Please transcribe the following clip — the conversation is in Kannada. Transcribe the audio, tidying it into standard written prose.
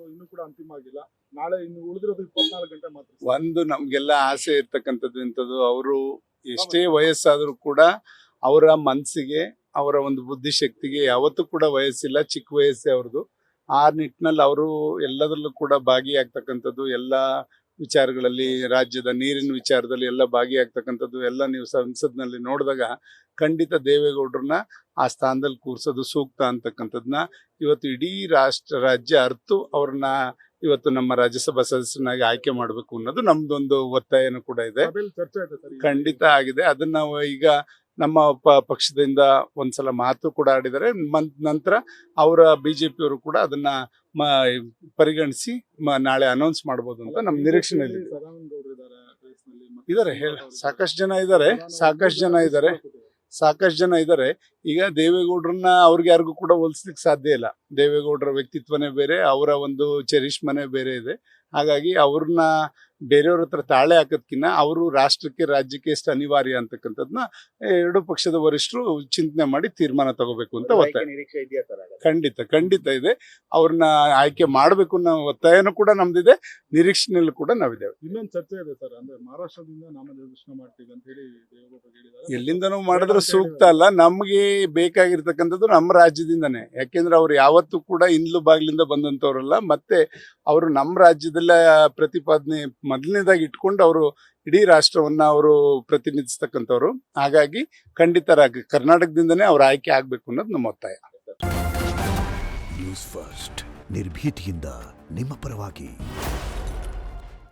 ಇನ್ನೂ ಕೂಡ ಅಂತಿಮ ಆಗಿಲ್ಲ. ನಾಳೆ ಇನ್ನು ಉಳಿದಿರೋದು 24 ಗಂಟೆ ಮಾತ್ರ. ಒಂದು ನಮ್ಗೆಲ್ಲ ಆಸೆ ಇರ್ತಕ್ಕಂಥದ್ದು ಇಂಥದ್ದು, ಅವರು ಎಷ್ಟೇ ವಯಸ್ಸಾದರೂ ಕೂಡ ಅವರ ಮನಸ್ಸಿಗೆ, ಅವರ ಒಂದು ಬುದ್ಧಿಶಕ್ತಿಗೆ ಯಾವತ್ತೂ ಕೂಡ ವಯಸ್ಸಿಲ್ಲ, ಚಿಕ್ಕ ವಯಸ್ಸೇ ಅವ್ರದ್ದು. ಆ ನಿಟ್ಟಿನಲ್ಲಿ ಅವರು ಎಲ್ಲದರಲ್ಲೂ ಕೂಡ ಭಾಗಿಯಾಗ್ತಕ್ಕಂಥದ್ದು, ಎಲ್ಲ ವಿಚಾರಗಳಲ್ಲಿ, ರಾಜ್ಯದ ನೀರಿನ ವಿಚಾರದಲ್ಲಿ ಎಲ್ಲ ಭಾಗಿಯಾಗ್ತಕ್ಕಂಥದ್ದು ಎಲ್ಲ ನೀವು ಸಂಸತ್ನಲ್ಲಿ ನೋಡಿದಾಗ ಖಂಡಿತ ದೇವೇಗೌಡರನ್ನ ಆ ಸ್ಥಾನದಲ್ಲಿ ಕೂರಿಸೋದು ಸೂಕ್ತ ಅಂತಕ್ಕಂಥದ್ದನ್ನ ಇವತ್ತು ಇಡೀ ರಾಜ್ಯ ಅರ್ತು ಅವ್ರನ್ನ ಇವತ್ತು ನಮ್ಮ ರಾಜ್ಯಸಭಾ ಸದಸ್ಯನಾಗಿ ಆಯ್ಕೆ ಮಾಡಬೇಕು ಅನ್ನೋದು ನಮ್ದೊಂದು ಒತ್ತಾಯನೂ ಕೂಡ ಇದೆ. ಚರ್ಚೆ ಆಯ್ತು ಸರ್. ಖಂಡಿತ ಆಗಿದೆ. ಅದನ್ನ ನಾವು ಈಗ ನಮ್ಮ ಪಕ್ಷದಿಂದ ಒಂದ್ಸಲ ಮಾತು ಕೂಡ ಆಡಿದರೆ, ನಂತರ ಅವರ ಬಿಜೆಪಿ ಅವರು ಕೂಡ ಅದನ್ನ ಪರಿಗಣಿಸಿ ನಾಳೆ ಅನೌನ್ಸ್ ಮಾಡಬಹುದು ಅಂತ ನಮ್ಮ ನಿರೀಕ್ಷೆಯಲ್ಲಿ ಇದಾರೆ. ಸಾಕಷ್ಟು ಜನ ಇದ್ದಾರೆ. ಈಗ ದೇವೇಗೌಡರನ್ನ ಅವ್ರಿಗೆ ಯಾರಿಗೂ ಕೂಡ ಹೋಲಿಸ್ಲಿಕ್ಕೆ ಸಾಧ್ಯ ಇಲ್ಲ. ದೇವೇಗೌಡರ ವ್ಯಕ್ತಿತ್ವನೇ ಬೇರೆ, ಅವರ ಒಂದು ಚರಿಷ್ಮನೆ ಬೇರೆ ಇದೆ. ಹಾಗಾಗಿ ಅವ್ರನ್ನ ಬೇರೆಯವ್ರ ಹತ್ರ ತಾಳೆ ಹಾಕೋದ್ಕಿನ್ನ ಅವರು ರಾಷ್ಟ್ರಕ್ಕೆ, ರಾಜ್ಯಕ್ಕೆ ಎಷ್ಟು ಅನಿವಾರ್ಯ ಅಂತಕ್ಕಂಥದ್ನ ಎರಡು ಪಕ್ಷದ ವರಿಷ್ಠರು ಚಿಂತನೆ ಮಾಡಿ ತೀರ್ಮಾನ ತಗೋಬೇಕು ಅಂತ ಒತ್ತಾಯ. ಖಂಡಿತ ಇದೆ. ಅವ್ರನ್ನ ಆಯ್ಕೆ ಮಾಡಬೇಕು ಅನ್ನೋ ಒತ್ತಾಯನೂ ಕೂಡ ನಮ್ದಿದೆ, ನಿರೀಕ್ಷೆನಲ್ಲೂ ಕೂಡ ನಾವಿದ್ದೇವೆ. ಇನ್ನೊಂದು ಚರ್ಚೆ ಇದೆ ಸರ್, ಅಂದ್ರೆ ಮಹಾರಾಷ್ಟ್ರದಿಂದ ನಾಮನಿರ್ದೇಶನ ಮಾಡ್ತೀವಿ ಅಂತ ಹೇಳಿ ದೇವೇಗೌಡರು ಹೇಳಿದ್ದಾರೆ. ಎಲ್ಲಿಂದನೂ ಮಾಡಿದ್ರೆ ಸೂಕ್ತ ಅಲ್ಲ. ನಮ್ಗೆ ಬೇಕಾಗಿರ್ತಕ್ಕಂಥದ್ದು ನಮ್ಮ ರಾಜ್ಯದಿಂದನೇ. ಯಾಕೆಂದ್ರೆ ಅವ್ರು ಯಾವತ್ತೂ ಕೂಡ ಇಂದ್ಲು ಬಾಗ್ಲಿಂದ ಬಂದಂತವ್ರಲ್ಲ. ಮತ್ತೆ ಅವರು ನಮ್ಮ ರಾಜ್ಯದಲ್ಲ ಪ್ರತಿಪಾದನೆ ಮೊದಲನೇದಾಗಿ ಇಟ್ಕೊಂಡು ಅವರು ಇಡೀ ರಾಷ್ಟ್ರವನ್ನ ಅವರು ಪ್ರತಿನಿಧಿಸ್ತಕ್ಕಂಥವ್ರು. ಹಾಗಾಗಿ ಖಂಡಿತ ಕರ್ನಾಟಕದಿಂದನೇ ಅವ್ರ ಆಯ್ಕೆ ಆಗ್ಬೇಕು ಅನ್ನೋದು ನಮ್ಮ ಒತ್ತಾಯ. ನ್ಯೂಸ್ ಫಸ್ಟ್, ನಿರ್ಭೀತಿಯಿಂದ ನಿಮ್ಮ ಪರವಾಗಿ.